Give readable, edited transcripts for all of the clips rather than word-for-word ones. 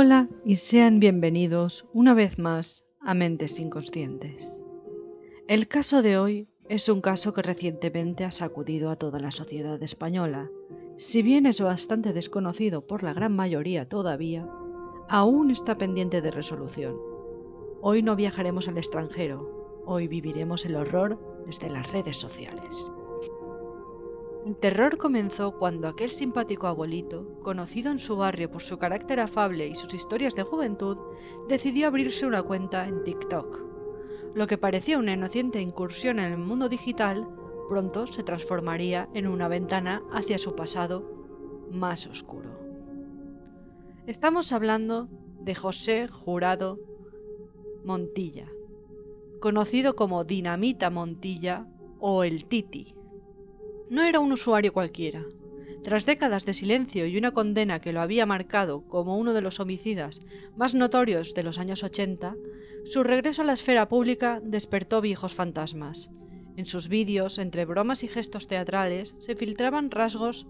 Hola y sean bienvenidos una vez más a Mentes Inconscientes. El caso de hoy es un caso que recientemente ha sacudido a toda la sociedad española. Si bien es bastante desconocido por la gran mayoría todavía, aún está pendiente de resolución. Hoy no viajaremos al extranjero, hoy viviremos el horror desde las redes sociales. El terror comenzó cuando aquel simpático abuelito, conocido en su barrio por su carácter afable y sus historias de juventud, decidió abrirse una cuenta en TikTok. Lo que parecía una inocente incursión en el mundo digital, pronto se transformaría en una ventana hacia su pasado más oscuro. Estamos hablando de José Jurado Montilla, conocido como Dinamita Montilla o el Titi. No era un usuario cualquiera. Tras décadas de silencio y una condena que lo había marcado como uno de los homicidas más notorios de los años 80, su regreso a la esfera pública despertó viejos fantasmas. En sus vídeos, entre bromas y gestos teatrales, se filtraban rasgos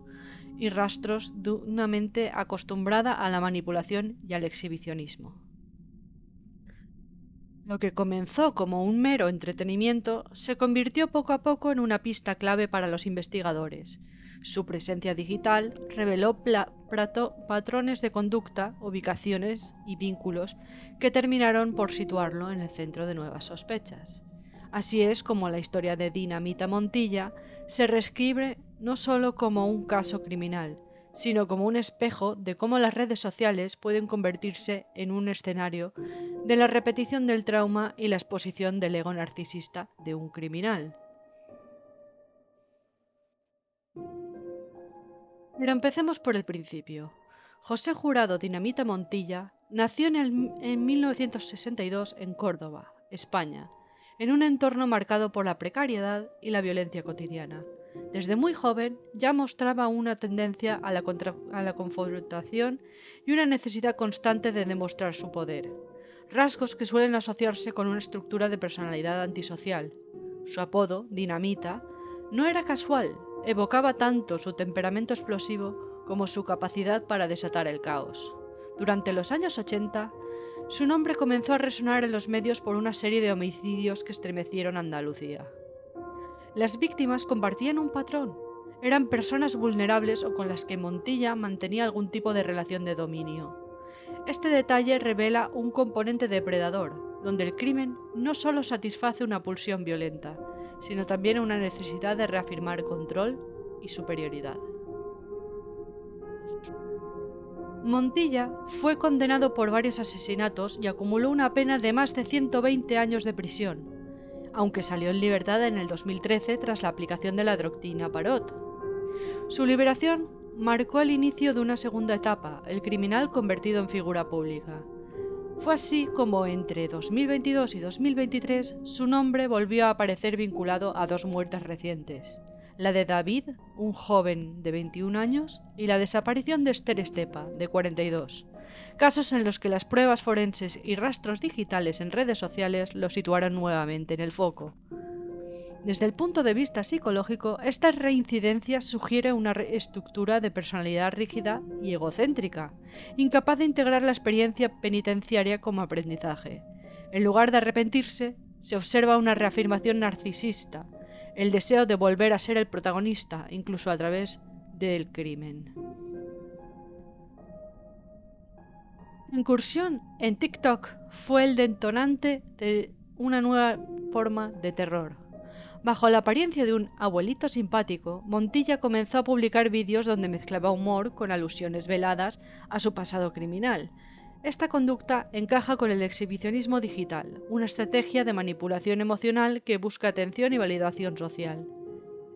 y rastros de una mente acostumbrada a la manipulación y al exhibicionismo. Lo que comenzó como un mero entretenimiento se convirtió poco a poco en una pista clave para los investigadores. Su presencia digital reveló patrones de conducta, ubicaciones y vínculos que terminaron por situarlo en el centro de nuevas sospechas. Así es como la historia de Dinamita Montilla se reescribe no solo como un caso criminal, sino como un espejo de cómo las redes sociales pueden convertirse en un escenario de la repetición del trauma y la exposición del ego narcisista de un criminal. Pero empecemos por el principio. José Jurado Dinamita Montilla nació en 1962 en Córdoba, España, en un entorno marcado por la precariedad y la violencia cotidiana. Desde muy joven ya mostraba una tendencia a la confrontación y una necesidad constante de demostrar su poder, rasgos que suelen asociarse con una estructura de personalidad antisocial. Su apodo, Dinamita, no era casual, evocaba tanto su temperamento explosivo como su capacidad para desatar el caos. Durante los años 80, su nombre comenzó a resonar en los medios por una serie de homicidios que estremecieron Andalucía. Las víctimas compartían un patrón. Eran personas vulnerables o con las que Montilla mantenía algún tipo de relación de dominio. Este detalle revela un componente depredador, donde el crimen no solo satisface una pulsión violenta, sino también una necesidad de reafirmar control y superioridad. Montilla fue condenado por varios asesinatos y acumuló una pena de más de 120 años de prisión, aunque salió en libertad en el 2013 tras la aplicación de la doctrina Parot. Su liberación marcó el inicio de una segunda etapa, el criminal convertido en figura pública. Fue así como entre 2022 y 2023 su nombre volvió a aparecer vinculado a dos muertes recientes, la de David, un joven de 21 años, y la desaparición de Esther Estepa, de 42, casos en los que las pruebas forenses y rastros digitales en redes sociales lo situaron nuevamente en el foco. Desde el punto de vista psicológico, esta reincidencia sugiere una estructura de personalidad rígida y egocéntrica, incapaz de integrar la experiencia penitenciaria como aprendizaje. En lugar de arrepentirse, se observa una reafirmación narcisista, el deseo de volver a ser el protagonista, incluso a través del crimen. Su incursión en TikTok fue el detonante de una nueva forma de terror. Bajo la apariencia de un abuelito simpático, Montilla comenzó a publicar vídeos donde mezclaba humor con alusiones veladas a su pasado criminal. Esta conducta encaja con el exhibicionismo digital, una estrategia de manipulación emocional que busca atención y validación social.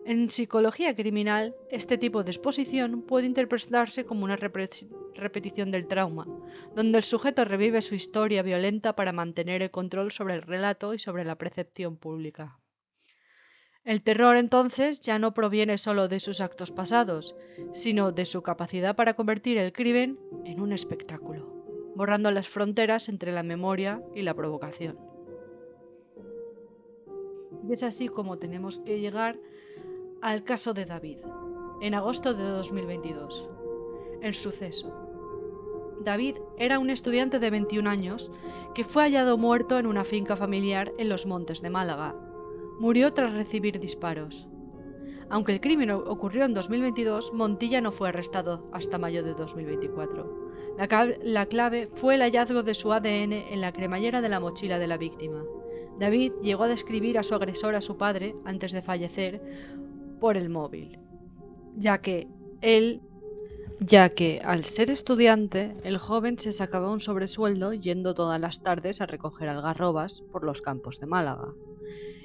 En psicología criminal, este tipo de exposición puede interpretarse como una repetición del trauma, donde el sujeto revive su historia violenta para mantener el control sobre el relato y sobre la percepción pública. El terror entonces ya no proviene solo de sus actos pasados, sino de su capacidad para convertir el crimen en un espectáculo, borrando las fronteras entre la memoria y la provocación. Y es así como tenemos que llegar al caso de David, en agosto de 2022. El suceso. David era un estudiante de 21 años que fue hallado muerto en una finca familiar en los Montes de Málaga. Murió tras recibir disparos. Aunque el crimen ocurrió en 2022, Montilla no fue arrestado hasta mayo de 2024. La clave fue el hallazgo de su ADN en la cremallera de la mochila de la víctima. David llegó a describir a su agresor a su padre antes de fallecer por el móvil, ya que al ser estudiante, el joven se sacaba un sobresueldo yendo todas las tardes a recoger algarrobas por los campos de Málaga.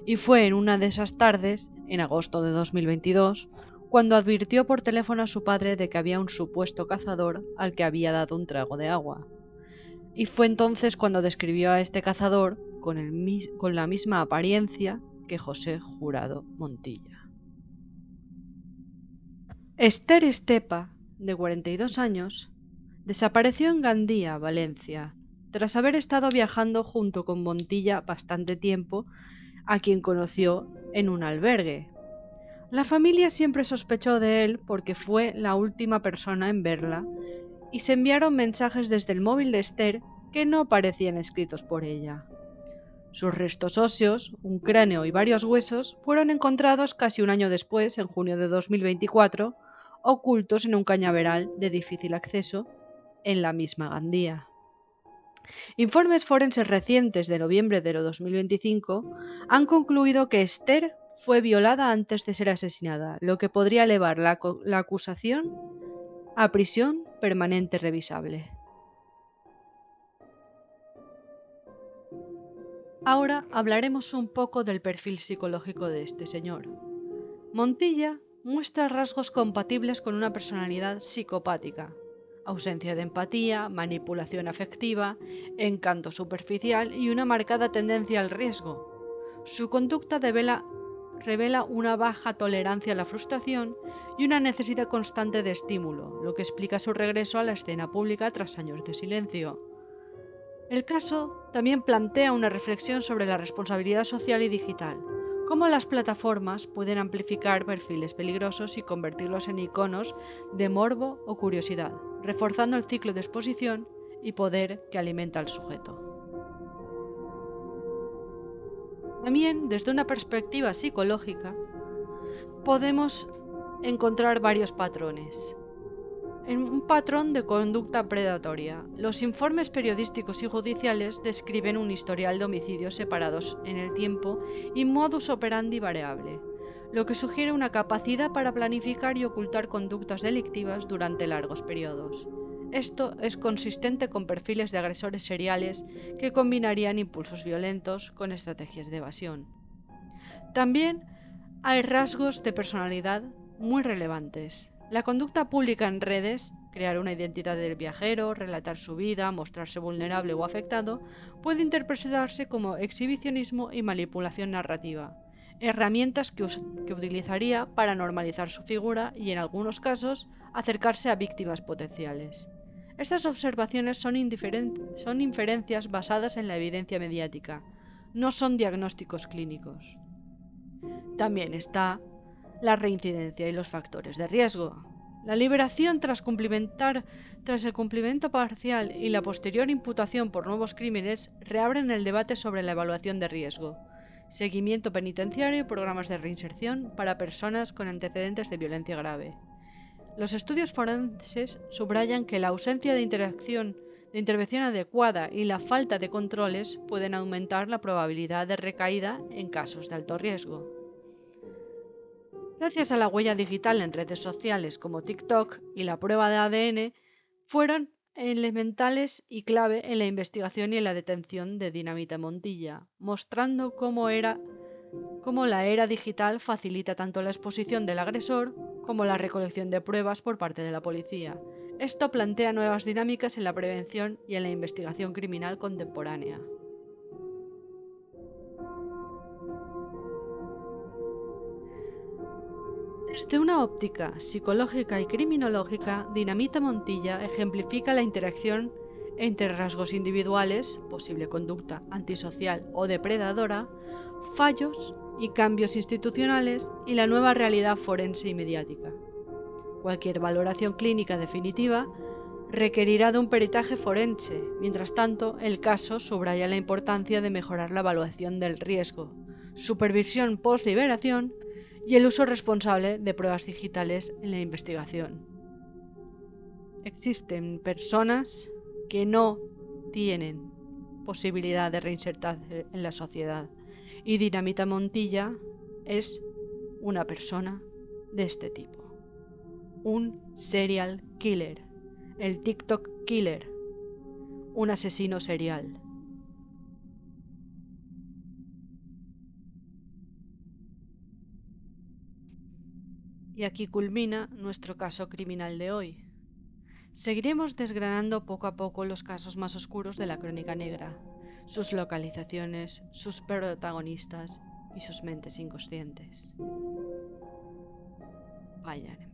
Y fue en una de esas tardes, en agosto de 2022, cuando advirtió por teléfono a su padre de que había un supuesto cazador al que había dado un trago de agua. Y fue entonces cuando describió a este cazador con la misma apariencia que José Jurado Montilla. Esther Estepa, de 42 años, desapareció en Gandía, Valencia, tras haber estado viajando junto con Montilla bastante tiempo, a quien conoció en un albergue. La familia siempre sospechó de él porque fue la última persona en verla y se enviaron mensajes desde el móvil de Esther que no parecían escritos por ella. Sus restos óseos, un cráneo y varios huesos fueron encontrados casi un año después, en junio de 2024, ocultos en un cañaveral de difícil acceso en la misma Gandía. Informes forenses recientes de noviembre de 2025 han concluido que Esther fue violada antes de ser asesinada, lo que podría elevar la acusación a prisión permanente revisable. Ahora hablaremos un poco del perfil psicológico de este señor. Montilla muestra rasgos compatibles con una personalidad psicopática: ausencia de empatía, manipulación afectiva, encanto superficial y una marcada tendencia al riesgo. Su conducta revela una baja tolerancia a la frustración y una necesidad constante de estímulo, lo que explica su regreso a la escena pública tras años de silencio. El caso también plantea una reflexión sobre la responsabilidad social y digital, cómo las plataformas pueden amplificar perfiles peligrosos y convertirlos en iconos de morbo o curiosidad, reforzando el ciclo de exposición y poder que alimenta al sujeto. También, desde una perspectiva psicológica, podemos encontrar varios patrones. Un patrón de conducta predatoria. Los informes periodísticos y judiciales describen un historial de homicidios separados en el tiempo y modus operandi variable, lo que sugiere una capacidad para planificar y ocultar conductas delictivas durante largos periodos. Esto es consistente con perfiles de agresores seriales que combinarían impulsos violentos con estrategias de evasión. También hay rasgos de personalidad muy relevantes. La conducta pública en redes, crear una identidad del viajero, relatar su vida, mostrarse vulnerable o afectado, puede interpretarse como exhibicionismo y manipulación narrativa, herramientas que utilizaría para normalizar su figura y, en algunos casos, acercarse a víctimas potenciales. Estas observaciones son inferencias basadas en la evidencia mediática, no son diagnósticos clínicos. También está la reincidencia y los factores de riesgo. La liberación tras el cumplimiento parcial y la posterior imputación por nuevos crímenes reabren el debate sobre la evaluación de riesgo, seguimiento penitenciario y programas de reinserción para personas con antecedentes de violencia grave. Los estudios forenses subrayan que la ausencia de intervención adecuada y la falta de controles pueden aumentar la probabilidad de recaída en casos de alto riesgo. Gracias a la huella digital en redes sociales como TikTok y la prueba de ADN, fueron elementales y clave en la investigación y en la detención de Dinamita Montilla, mostrando cómo la era digital facilita tanto la exposición del agresor como la recolección de pruebas por parte de la policía. Esto plantea nuevas dinámicas en la prevención y en la investigación criminal contemporánea. Desde una óptica psicológica y criminológica, Dinamita Montilla ejemplifica la interacción entre rasgos individuales, posible conducta antisocial o depredadora, fallos y cambios institucionales y la nueva realidad forense y mediática. Cualquier valoración clínica definitiva requerirá de un peritaje forense. Mientras tanto, el caso subraya la importancia de mejorar la evaluación del riesgo, supervisión post-liberación y el uso responsable de pruebas digitales en la investigación. Existen personas que no tienen posibilidad de reinsertarse en la sociedad y Dinamita Montilla es una persona de este tipo. Un serial killer, el TikTok killer, un asesino serial. Y aquí culmina nuestro caso criminal de hoy. Seguiremos desgranando poco a poco los casos más oscuros de la Crónica Negra, sus localizaciones, sus protagonistas y sus mentes inconscientes. Vayan.